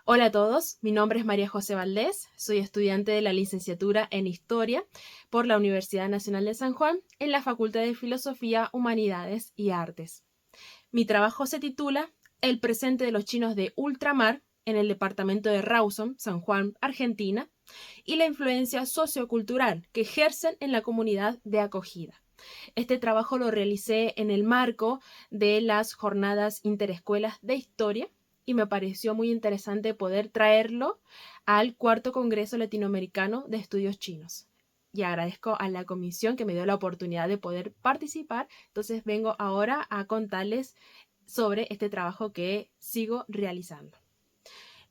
Hola a todos, mi nombre es María José Valdés, soy estudiante de la licenciatura en Historia por la Universidad Nacional de San Juan en la Facultad de Filosofía, Humanidades y Artes. Mi trabajo se titula El presente de los chinos de ultramar en el departamento de Rawson, San Juan, Argentina, y la influencia sociocultural que ejercen en la comunidad de acogida. Este trabajo lo realicé en el marco de las jornadas interescuelas de historia y me pareció muy interesante poder traerlo al cuarto Congreso Latinoamericano de Estudios Chinos. Y agradezco a la comisión que me dio la oportunidad de poder participar. Entonces vengo ahora a contarles sobre este trabajo que sigo realizando.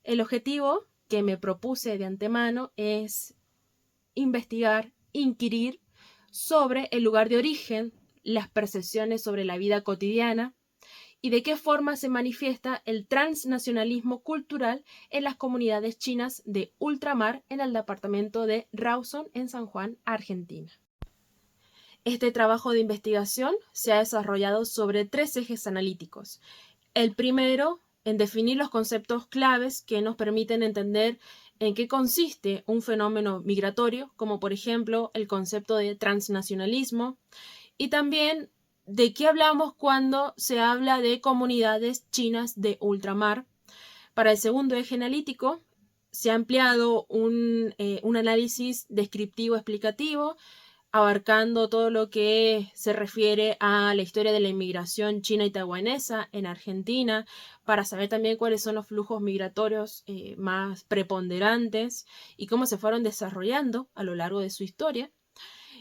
El objetivo que me propuse de antemano es investigar, inquirir sobre el lugar de origen, las percepciones sobre la vida cotidiana y de qué forma se manifiesta el transnacionalismo cultural en las comunidades chinas de ultramar en el departamento de Rawson en San Juan, Argentina. Este trabajo de investigación se ha desarrollado sobre 3 ejes analíticos. El primero, en definir los conceptos claves que nos permiten entender en qué consiste un fenómeno migratorio, como por ejemplo el concepto de transnacionalismo, y también de qué hablamos cuando se habla de comunidades chinas de ultramar. Para el segundo eje analítico, se ha empleado un análisis descriptivo explicativo abarcando todo lo que se refiere a la historia de la inmigración china y taiwanesa en Argentina, para saber también cuáles son los flujos migratorios más preponderantes y cómo se fueron desarrollando a lo largo de su historia.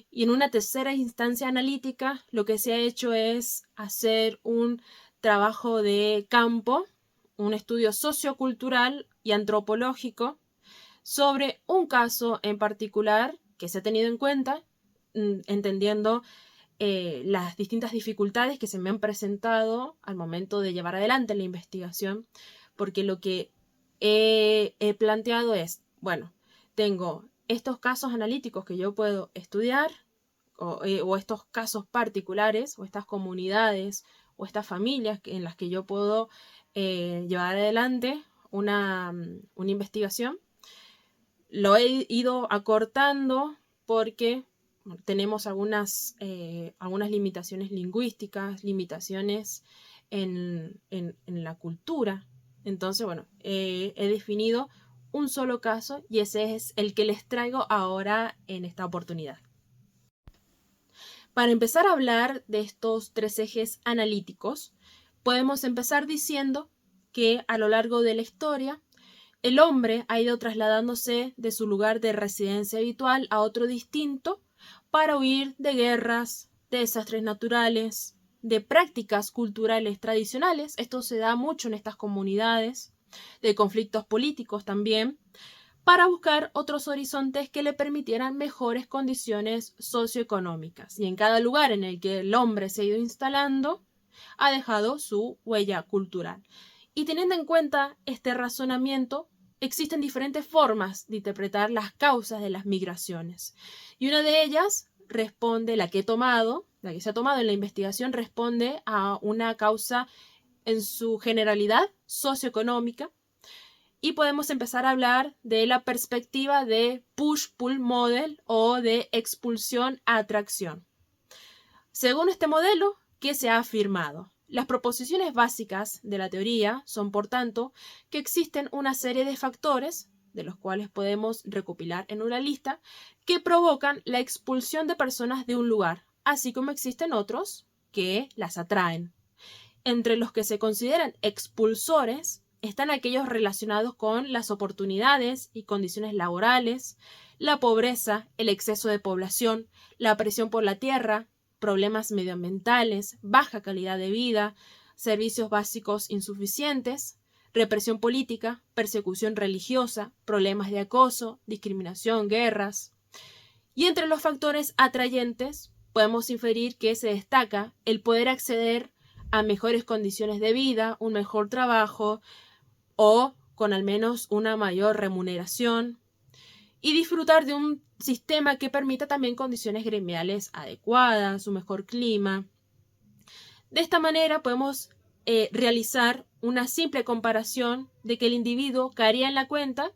Y en una tercera instancia analítica, lo que se ha hecho es hacer un trabajo de campo, un estudio sociocultural y antropológico sobre un caso en particular que se ha tenido en cuenta, entendiendo las distintas dificultades que se me han presentado al momento de llevar adelante la investigación, porque lo que he planteado es, bueno, tengo estos casos analíticos que yo puedo estudiar, o estos casos particulares, o estas comunidades, o estas familias en las que yo puedo llevar adelante una investigación. Lo he ido acortando porque tenemos algunas limitaciones lingüísticas, limitaciones en la cultura. Entonces, bueno, he definido un solo caso y ese es el que les traigo ahora en esta oportunidad. Para empezar a hablar de estos 3 ejes analíticos, podemos empezar diciendo que a lo largo de la historia, el hombre ha ido trasladándose de su lugar de residencia habitual a otro distinto para huir de guerras, de desastres naturales, de prácticas culturales tradicionales. Esto se da mucho en estas comunidades, de conflictos políticos también, para buscar otros horizontes que le permitieran mejores condiciones socioeconómicas. Y en cada lugar en el que el hombre se ha ido instalando, ha dejado su huella cultural. Y teniendo en cuenta este razonamiento, existen diferentes formas de interpretar las causas de las migraciones. Y una de ellas responde, la que se ha tomado en la investigación, responde a una causa en su generalidad socioeconómica. Y podemos empezar a hablar de la perspectiva de push-pull model o de expulsión-atracción. Según este modelo, ¿qué se ha afirmado? Las proposiciones básicas de la teoría son, por tanto, que existen una serie de factores, de los cuales podemos recopilar en una lista, que provocan la expulsión de personas de un lugar, así como existen otros que las atraen. Entre los que se consideran expulsores están aquellos relacionados con las oportunidades y condiciones laborales, la pobreza, el exceso de población, la presión por la tierra, problemas medioambientales, baja calidad de vida, servicios básicos insuficientes, represión política, persecución religiosa, problemas de acoso, discriminación, guerras. Y entre los factores atrayentes podemos inferir que se destaca el poder acceder a mejores condiciones de vida, un mejor trabajo o con al menos una mayor remuneración, y disfrutar de un sistema que permita también condiciones gremiales adecuadas, un mejor clima. De esta manera podemos realizar una simple comparación de que el individuo caería en la cuenta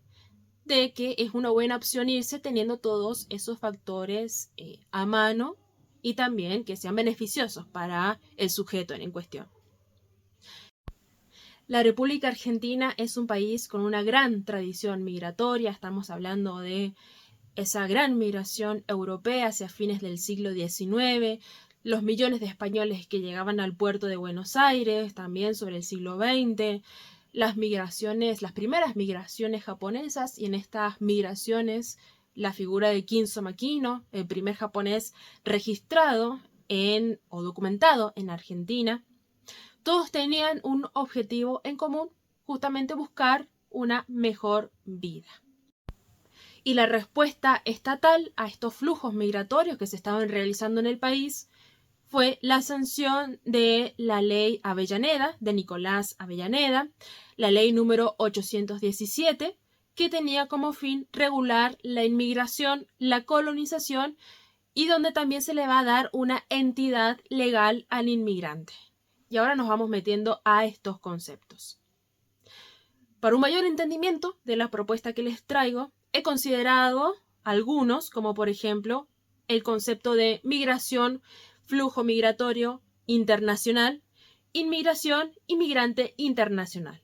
de que es una buena opción irse teniendo todos esos factores a mano y también que sean beneficiosos para el sujeto en cuestión. La República Argentina es un país con una gran tradición migratoria, estamos hablando de esa gran migración europea hacia fines del siglo XIX, los millones de españoles que llegaban al puerto de Buenos Aires, también sobre el siglo XX, las primeras migraciones japonesas, y en estas migraciones la figura de Kinzo Makino, el primer japonés registrado o documentado en Argentina. Todos tenían un objetivo en común, justamente buscar una mejor vida. Y la respuesta estatal a estos flujos migratorios que se estaban realizando en el país fue la sanción de la ley Avellaneda, de Nicolás Avellaneda, la ley número 817, que tenía como fin regular la inmigración, la colonización, y donde también se le va a dar una entidad legal al inmigrante. Y ahora nos vamos metiendo a estos conceptos. Para un mayor entendimiento de la propuesta que les traigo, he considerado algunos, como por ejemplo el concepto de migración, flujo migratorio internacional, inmigración, inmigrante internacional.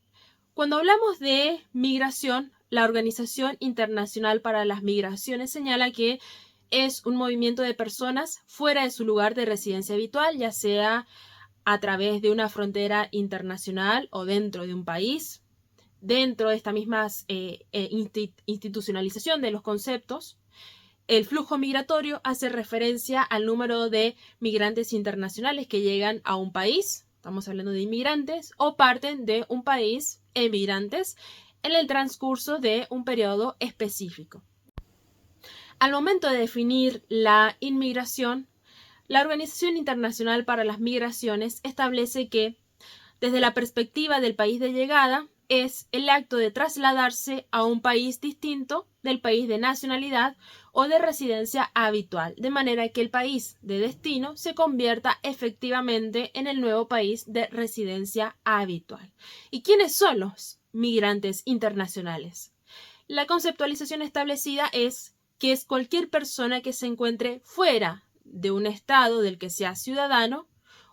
Cuando hablamos de migración, la Organización Internacional para las Migraciones señala que es un movimiento de personas fuera de su lugar de residencia habitual, ya sea a través de una frontera internacional o dentro de un país. Dentro de esta misma institucionalización de los conceptos, el flujo migratorio hace referencia al número de migrantes internacionales que llegan a un país, estamos hablando de inmigrantes, o parten de un país, emigrantes, en el transcurso de un periodo específico. Al momento de definir la inmigración, la Organización Internacional para las Migraciones establece que, desde la perspectiva del país de llegada, es el acto de trasladarse a un país distinto del país de nacionalidad o de residencia habitual, de manera que el país de destino se convierta efectivamente en el nuevo país de residencia habitual. ¿Y quiénes son los migrantes internacionales? La conceptualización establecida es que es cualquier persona que se encuentre fuera de un estado del que sea ciudadano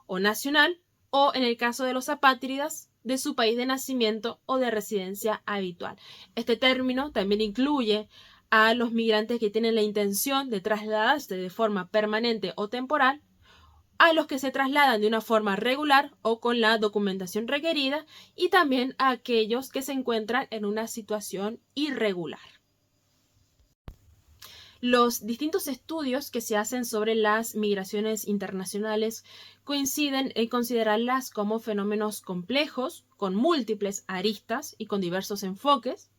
o nacional, o en el caso de los apátridas, de su país de nacimiento o de residencia habitual. Este término también incluye a los migrantes que tienen la intención de trasladarse de forma permanente o temporal, a los que se trasladan de una forma regular o con la documentación requerida, y también a aquellos que se encuentran en una situación irregular. Los distintos estudios que se hacen sobre las migraciones internacionales coinciden en considerarlas como fenómenos complejos, con múltiples aristas y con diversos enfoques,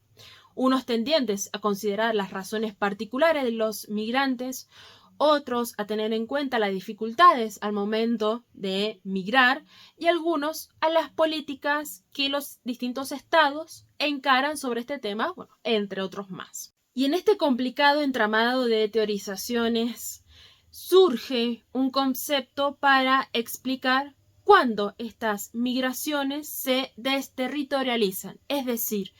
unos tendientes a considerar las razones particulares de los migrantes, otros a tener en cuenta las dificultades al momento de migrar, y algunos a las políticas que los distintos estados encaran sobre este tema, entre otros más. Y en este complicado entramado de teorizaciones surge un concepto para explicar cuándo estas migraciones se desterritorializan, es decir,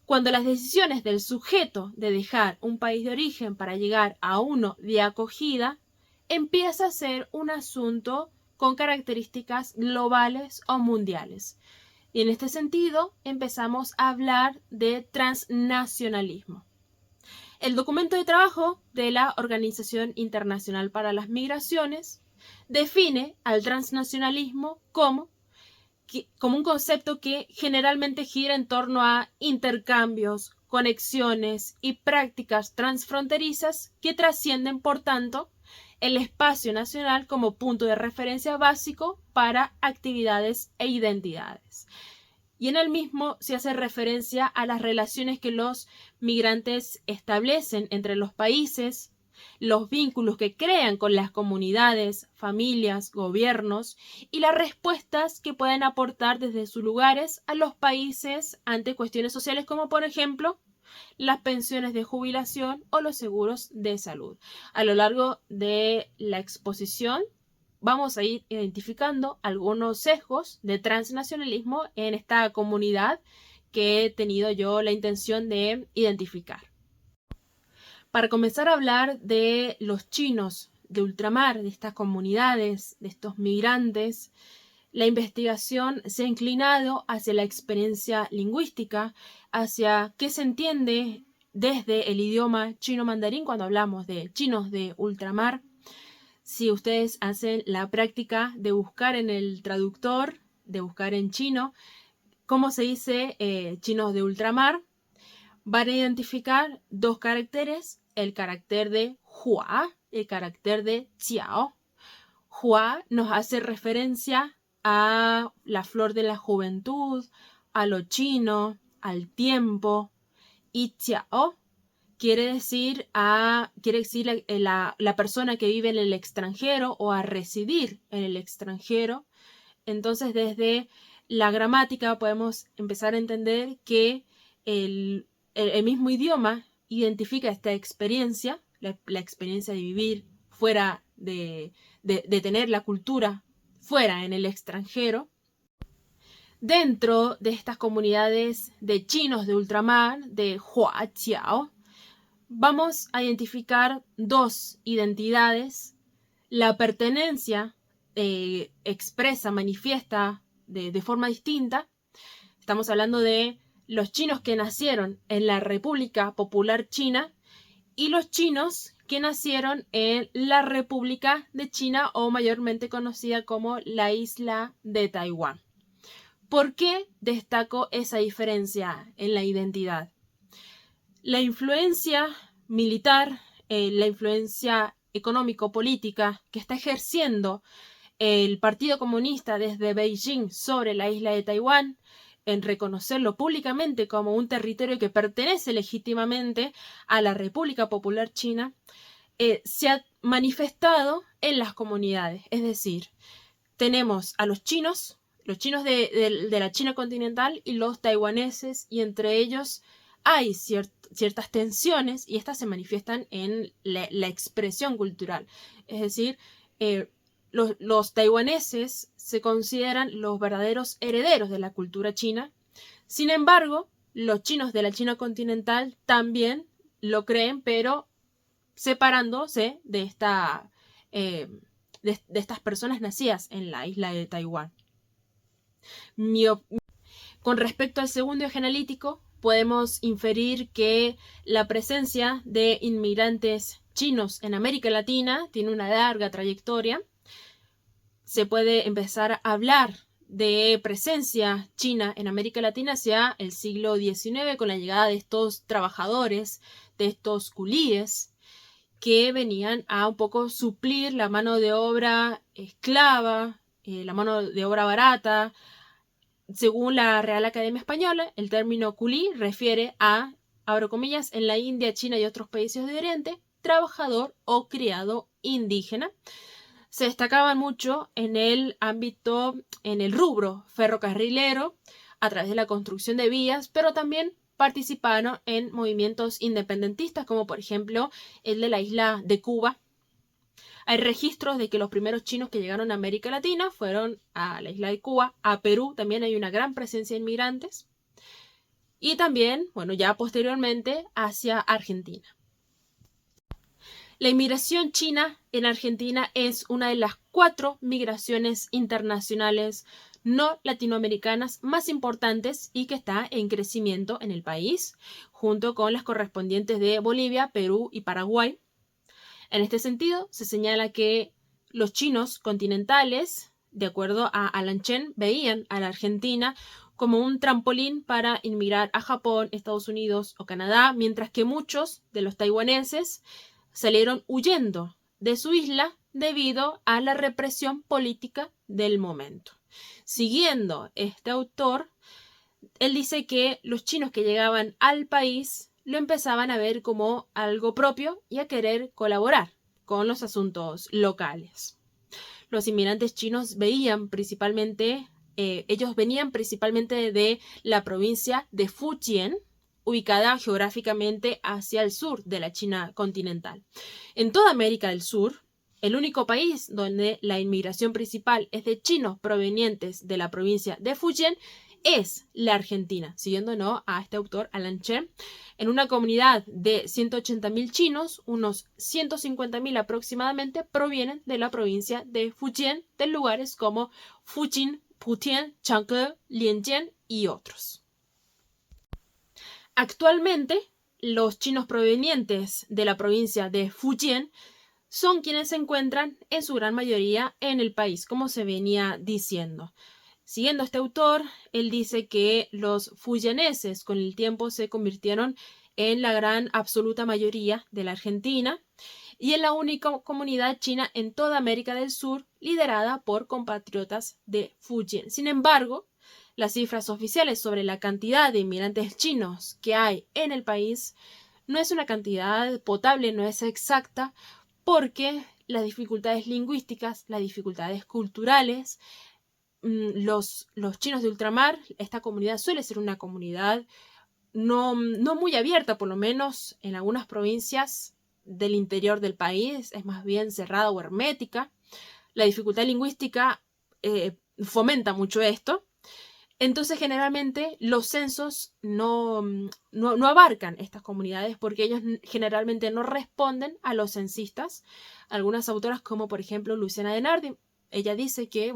cuando las decisiones del sujeto de dejar un país de origen para llegar a uno de acogida empieza a ser un asunto con características globales o mundiales. Y en este sentido empezamos a hablar de transnacionalismo. El documento de trabajo de la Organización Internacional para las Migraciones define al transnacionalismo como un concepto que generalmente gira en torno a intercambios, conexiones y prácticas transfronterizas que trascienden, por tanto, el espacio nacional como punto de referencia básico para actividades e identidades. Y en el mismo se hace referencia a las relaciones que los migrantes establecen entre los países, los vínculos que crean con las comunidades, familias, gobiernos, y las respuestas que pueden aportar desde sus lugares a los países ante cuestiones sociales como, por ejemplo, las pensiones de jubilación o los seguros de salud. A lo largo de la exposición vamos a ir identificando algunos sesgos de transnacionalismo en esta comunidad que he tenido yo la intención de identificar. Para comenzar a hablar de los chinos de ultramar, de estas comunidades, de estos migrantes, la investigación se ha inclinado hacia la experiencia lingüística, hacia qué se entiende desde el idioma chino mandarín cuando hablamos de chinos de ultramar. Si ustedes hacen la práctica de buscar en el traductor, de buscar en chino, cómo se dice chinos de ultramar, van a identificar dos caracteres, el carácter de hua, el carácter de jiao. Hua nos hace referencia a la flor de la juventud, a lo chino, al tiempo, y jiao quiere decir la persona que vive en el extranjero o a residir en el extranjero. Entonces, desde la gramática podemos empezar a entender que el mismo idioma identifica esta experiencia, la experiencia de vivir fuera, de tener la cultura fuera en el extranjero. Dentro de estas comunidades de chinos de ultramar, de Huaqiao, vamos a identificar dos identidades. La pertenencia expresa, manifiesta de forma distinta. Estamos hablando de los chinos que nacieron en la República Popular China y los chinos que nacieron en la República de China, o mayormente conocida como la isla de Taiwán. ¿Por qué destaco esa diferencia en la identidad? La influencia militar, la influencia económico-política que está ejerciendo el Partido Comunista desde Beijing sobre la isla de Taiwán, en reconocerlo públicamente como un territorio que pertenece legítimamente a la República Popular China, se ha manifestado en las comunidades. Es decir, tenemos a los chinos de la China continental y los taiwaneses, y entre ellos hay ciertas tensiones, y estas se manifiestan en la expresión cultural. Es decir, los taiwaneses se consideran los verdaderos herederos de la cultura china. Sin embargo, los chinos de la China continental también lo creen, pero separándose de estas personas nacidas en la isla de Taiwán. Con respecto al segundo eje analítico, podemos inferir que la presencia de inmigrantes chinos en América Latina tiene una larga trayectoria. Se puede empezar a hablar de presencia china en América Latina hacia el siglo XIX, con la llegada de estos trabajadores, de estos culíes, que venían a un poco suplir la mano de obra esclava, la mano de obra barata. Según la Real Academia Española, el término culí refiere a, abro comillas, en la India, China y otros países de Oriente, trabajador o criado indígena. Se destacaban mucho en el ámbito, en el rubro ferrocarrilero, a través de la construcción de vías, pero también participaron en movimientos independentistas, como por ejemplo el de la isla de Cuba. Hay registros de que los primeros chinos que llegaron a América Latina fueron a la isla de Cuba, a Perú también hay una gran presencia de inmigrantes, y también, bueno, ya posteriormente hacia Argentina. La inmigración china en Argentina es una de las 4 migraciones internacionales no latinoamericanas más importantes y que está en crecimiento en el país, junto con las correspondientes de Bolivia, Perú y Paraguay. En este sentido, se señala que los chinos continentales, de acuerdo a Alan Chen, veían a la Argentina como un trampolín para inmigrar a Japón, Estados Unidos o Canadá, mientras que muchos de los taiwaneses salieron huyendo de su isla debido a la represión política del momento. Siguiendo este autor, él dice que los chinos que llegaban al país lo empezaban a ver como algo propio y a querer colaborar con los asuntos locales. Los inmigrantes chinos venían principalmente de la provincia de Fujian, ubicada geográficamente hacia el sur de la China continental. En toda América del Sur, el único país donde la inmigración principal es de chinos provenientes de la provincia de Fujian es la Argentina, siguiendo a este autor, Alan Chen. En una comunidad de 180.000 chinos, unos 150.000 aproximadamente provienen de la provincia de Fujian, de lugares como Fujian, Putian, Changke, Lianjian y otros. Actualmente, los chinos provenientes de la provincia de Fujian son quienes se encuentran en su gran mayoría en el país, como se venía diciendo. Siguiendo a este autor, él dice que los fujianeses con el tiempo se convirtieron en la gran absoluta mayoría de la Argentina y en la única comunidad china en toda América del Sur liderada por compatriotas de Fujian. Sin embargo, las cifras oficiales sobre la cantidad de inmigrantes chinos que hay en el país no es una cantidad potable, no es exacta, porque las dificultades lingüísticas, las dificultades culturales, los chinos de ultramar, esta comunidad suele ser una comunidad no muy abierta, por lo menos en algunas provincias del interior del país, es más bien cerrada o hermética. La dificultad lingüística fomenta mucho esto. Entonces, generalmente, los censos no abarcan estas comunidades porque ellos generalmente no responden a los censistas. Algunas autoras, como por ejemplo Luciana Denardi, ella dice que,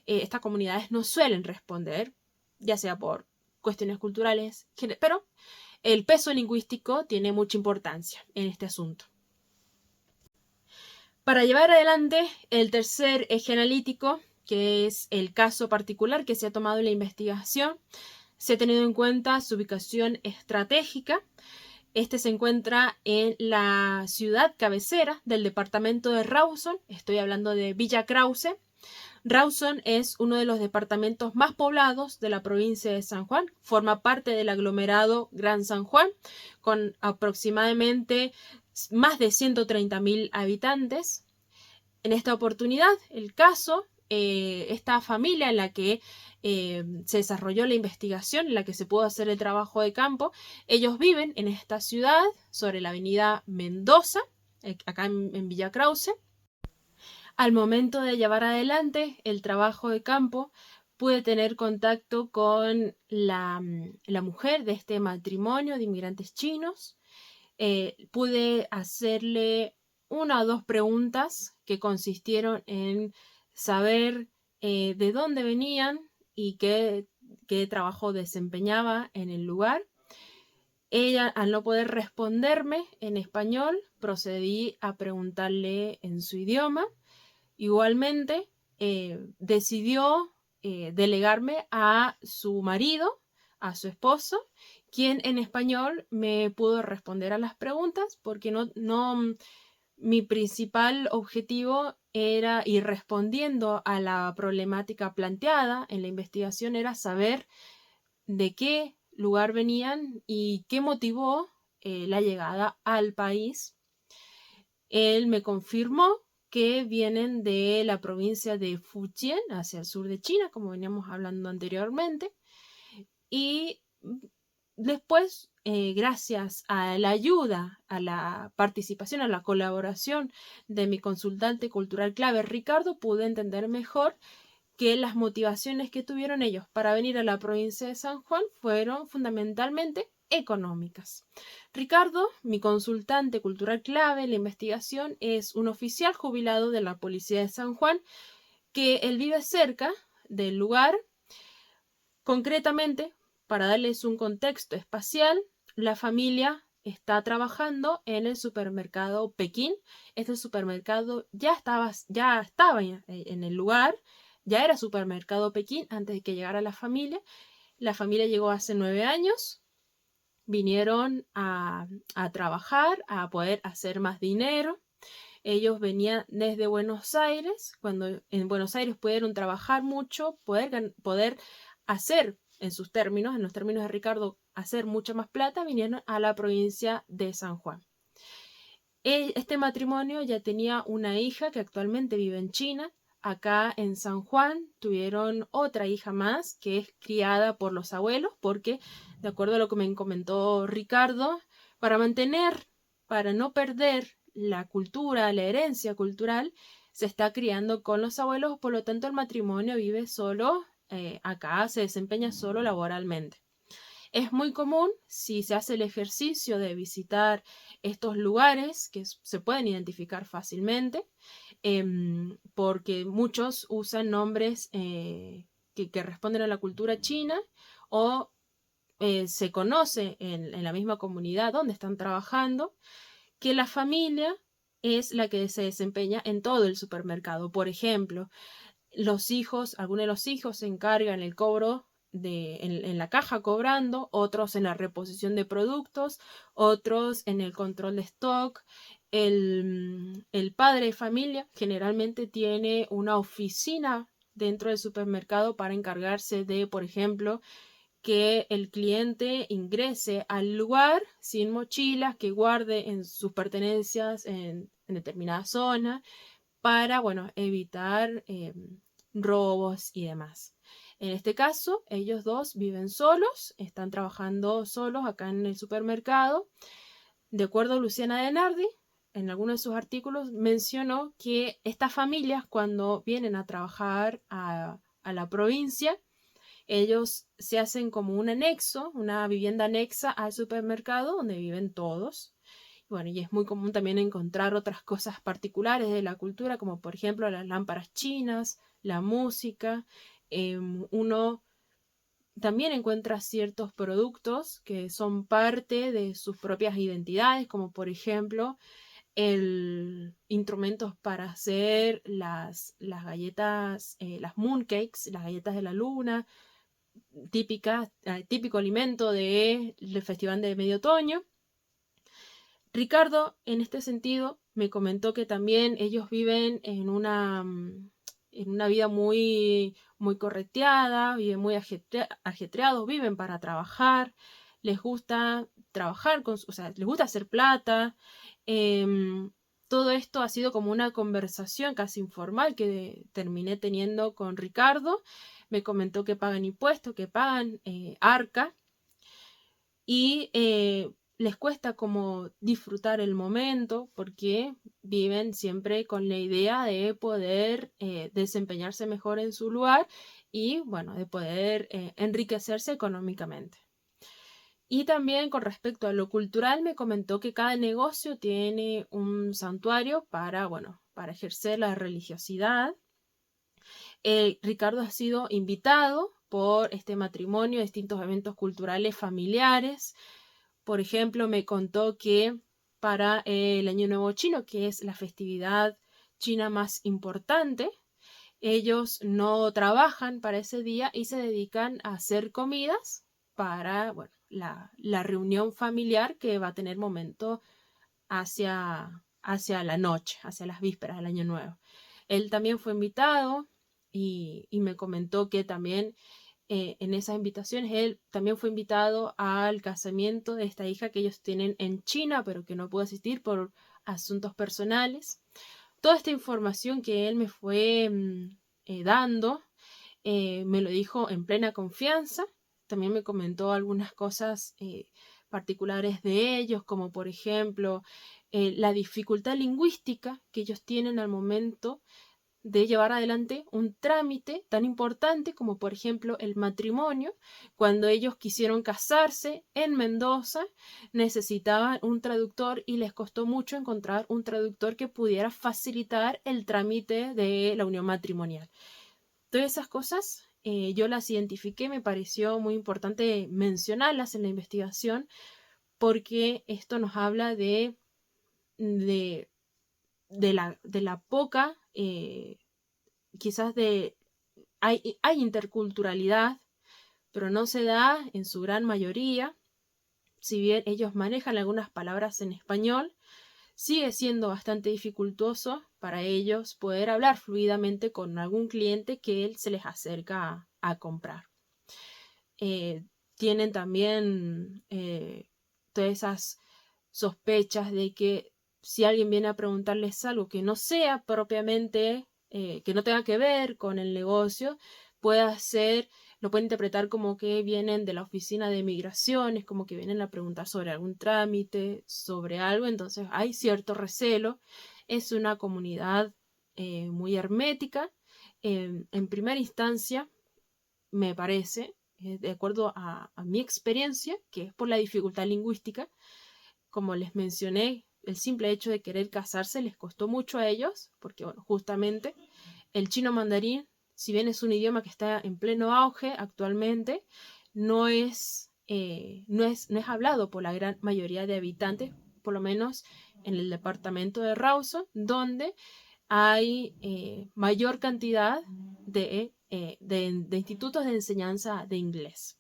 estas comunidades no suelen responder, ya sea por cuestiones culturales, pero el peso lingüístico tiene mucha importancia en este asunto. Para llevar adelante el tercer eje analítico, que es el caso particular que se ha tomado en la investigación, se ha tenido en cuenta su ubicación estratégica. Este se encuentra en la ciudad cabecera del departamento de Rawson. Estoy hablando de Villa Krause. Rawson es uno de los departamentos más poblados de la provincia de San Juan. Forma parte del aglomerado Gran San Juan, con aproximadamente más de 130.000 habitantes. En esta oportunidad, el caso, esta familia en la que se desarrolló la investigación, en la que se pudo hacer el trabajo de campo, ellos viven en esta ciudad, sobre la avenida Mendoza, acá en Villa Krause. Al momento de llevar adelante el trabajo de campo, pude tener contacto con la mujer de este matrimonio de inmigrantes chinos. Pude hacerle una o dos preguntas que consistieron en saber de dónde venían y qué trabajo desempeñaba en el lugar. Ella, al no poder responderme en español, procedí a preguntarle en su idioma. Igualmente, decidió delegarme a su marido, a su esposo, quien en español me pudo responder a las preguntas, porque mi principal objetivo era, y respondiendo a la problemática planteada en la investigación, era saber de qué lugar venían y qué motivó la llegada al país. Él me confirmó que vienen de la provincia de Fujian, hacia el sur de China, como veníamos hablando anteriormente, y después, gracias a la ayuda, a la participación, a la colaboración de mi consultante cultural clave, Ricardo, pude entender mejor que las motivaciones que tuvieron ellos para venir a la provincia de San Juan fueron fundamentalmente económicas. Ricardo, mi consultante cultural clave en la investigación, es un oficial jubilado de la Policía de San Juan, que él vive cerca del lugar. Concretamente, para darles un contexto espacial, la familia está trabajando en el supermercado Pekín. Este supermercado ya estaba en el lugar, ya era supermercado Pekín antes de que llegara la familia. La familia llegó hace 9 años, vinieron a trabajar, a poder hacer más dinero. Ellos venían desde Buenos Aires, cuando en Buenos Aires pudieron trabajar mucho, poder hacer en los términos de Ricardo, hacer mucha más plata, vinieron a la provincia de San Juan. Este matrimonio ya tenía una hija que actualmente vive en China. Acá en San Juan tuvieron otra hija más que es criada por los abuelos, porque, de acuerdo a lo que me comentó Ricardo, para no perder la cultura, la herencia cultural, se está criando con los abuelos, por lo tanto el matrimonio vive solo, acá se desempeña solo laboralmente. Es muy común si se hace el ejercicio de visitar estos lugares que se pueden identificar fácilmente, porque muchos usan nombres que responden a la cultura china o se conoce en la misma comunidad donde están trabajando que la familia es la que se desempeña en todo el supermercado. Por ejemplo, algunos de los hijos se encargan el cobro en la caja cobrando, otros en la reposición de productos, otros en el control de stock. El padre de familia generalmente tiene una oficina dentro del supermercado para encargarse de, por ejemplo, que el cliente ingrese al lugar sin mochilas, que guarde en sus pertenencias en determinada zona para, bueno, evitar robos y demás. En este caso, ellos dos viven solos, están trabajando solos acá en el supermercado. De acuerdo a Luciana De Nardi, en alguno de sus artículos mencionó que estas familias, cuando vienen a trabajar a la provincia, ellos se hacen como un anexo, una vivienda anexa al supermercado donde viven todos. Bueno, y es muy común también encontrar otras cosas particulares de la cultura, como por ejemplo las lámparas chinas, la música. Uno también encuentra ciertos productos que son parte de sus propias identidades, como por ejemplo instrumentos para hacer las galletas, las mooncakes, las galletas de la luna, típico alimento del Festival de Medio Otoño. Ricardo, en este sentido, me comentó que también ellos viven en una vida muy, muy correteada, viven muy ajetreados, viven para trabajar, les gusta trabajar, o sea, les gusta hacer plata. Todo esto ha sido como una conversación casi informal que terminé teniendo con Ricardo. Me comentó que pagan impuestos, que pagan ARCA y les cuesta como disfrutar el momento porque viven siempre con la idea de poder desempeñarse mejor en su lugar y bueno, de poder enriquecerse económicamente. Y también con respecto a lo cultural me comentó que cada negocio tiene un santuario bueno, para ejercer la religiosidad. Ricardo ha sido invitado por este matrimonio a distintos eventos culturales familiares. Por ejemplo, me contó que para el Año Nuevo Chino, que es la festividad china más importante, ellos no trabajan para ese día y se dedican a hacer comidas para, bueno, la reunión familiar que va a tener momento hacia la noche, hacia las vísperas del Año Nuevo. Él también fue invitado y me comentó que también en esas invitaciones él también fue invitado al casamiento de esta hija que ellos tienen en China, pero que no pudo asistir por asuntos personales. Toda esta información que él me fue dando, me lo dijo en plena confianza. También me comentó algunas cosas particulares de ellos, como por ejemplo la dificultad lingüística que ellos tienen al momento de llevar adelante un trámite tan importante como por ejemplo el matrimonio. Cuando ellos quisieron casarse en Mendoza, necesitaban un traductor y les costó mucho encontrar un traductor que pudiera facilitar el trámite de la unión matrimonial. Todas esas cosas yo las identifiqué, me pareció muy importante mencionarlas en la investigación porque esto nos habla de la poca, quizás hay interculturalidad, pero no se da en su gran mayoría. Si bien ellos manejan algunas palabras en español, sigue siendo bastante dificultoso para ellos poder hablar fluidamente con algún cliente que él se les acerca a comprar. Tienen también todas esas sospechas de que si alguien viene a preguntarles algo que no sea propiamente, que no tenga que ver con el negocio, pueda ser lo pueden interpretar como que vienen de la oficina de migraciones, como que vienen a preguntar sobre algún trámite, sobre algo, entonces hay cierto recelo. Es una comunidad muy hermética. En primera instancia, me parece, de acuerdo a mi experiencia, que es por la dificultad lingüística. Como les mencioné, el simple hecho de querer casarse les costó mucho a ellos, porque bueno, justamente el chino mandarín, si bien es un idioma que está en pleno auge actualmente, no es hablado por la gran mayoría de habitantes, por lo menos en el departamento de Rawson, donde hay mayor cantidad de institutos de enseñanza de inglés.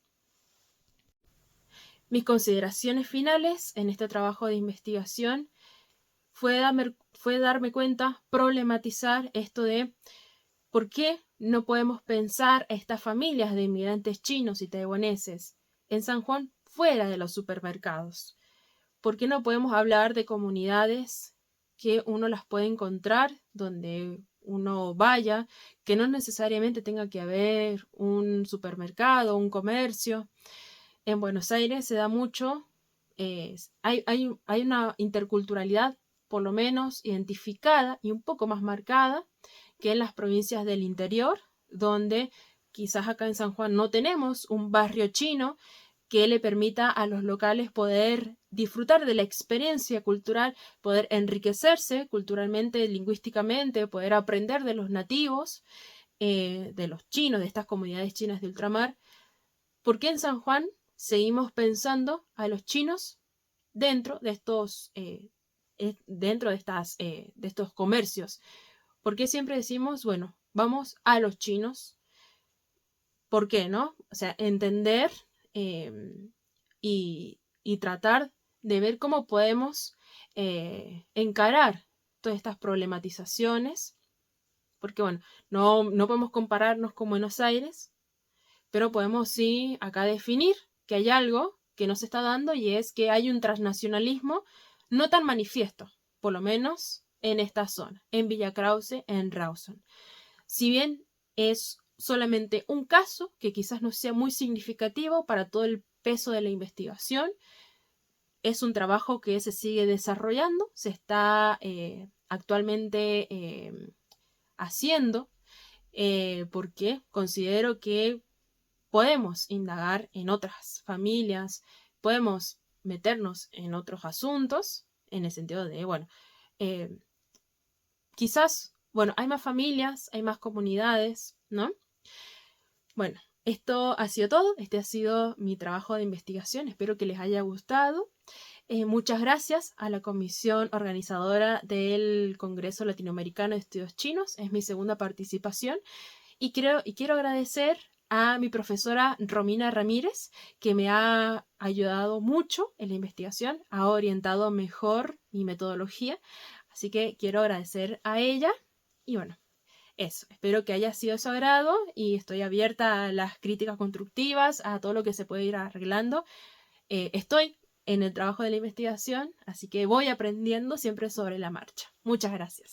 Mis consideraciones finales en este trabajo de investigación fue darme cuenta, problematizar esto de por qué no podemos pensar a estas familias de inmigrantes chinos y taiwaneses en San Juan fuera de los supermercados. ¿Por qué no podemos hablar de comunidades que uno las puede encontrar donde uno vaya, que no necesariamente tenga que haber un supermercado, un comercio? En Buenos Aires se da mucho, hay una interculturalidad por lo menos identificada y un poco más marcada que en las provincias del interior, donde quizás acá en San Juan no tenemos un barrio chino que le permita a los locales poder disfrutar de la experiencia cultural, poder enriquecerse culturalmente, lingüísticamente, poder aprender de los nativos, de los chinos, de estas comunidades chinas de ultramar. ¿Por qué en San Juan seguimos pensando a los chinos dentro de estos, de estos comercios? ¿Por qué siempre decimos, bueno, vamos a los chinos? ¿Por qué, no? O sea, entender y tratar de ver cómo podemos encarar todas estas problematizaciones, porque, bueno, no podemos compararnos con Buenos Aires, pero podemos sí acá definir que hay algo que no se está dando y es que hay un transnacionalismo no tan manifiesto, por lo menos en esta zona, en Villa Krause, en Rawson. Si bien es solamente un caso que quizás no sea muy significativo para todo el peso de la investigación, es un trabajo que se sigue desarrollando, se está actualmente haciendo, porque considero que podemos indagar en otras familias, podemos meternos en otros asuntos, en el sentido de, bueno, quizás, bueno, hay más familias, hay más comunidades, ¿no? Bueno, esto ha sido todo, este ha sido mi trabajo de investigación, espero que les haya gustado. Muchas gracias a la comisión organizadora del Congreso Latinoamericano de Estudios Chinos, es mi segunda participación. Y quiero agradecer a mi profesora Romina Ramírez, que me ha ayudado mucho en la investigación, ha orientado mejor mi metodología. Así que quiero agradecer a ella. Y bueno, eso. Espero que haya sido de su agrado y estoy abierta a las críticas constructivas, a todo lo que se puede ir arreglando. Estoy en el trabajo de la investigación, así que voy aprendiendo siempre sobre la marcha. Muchas gracias.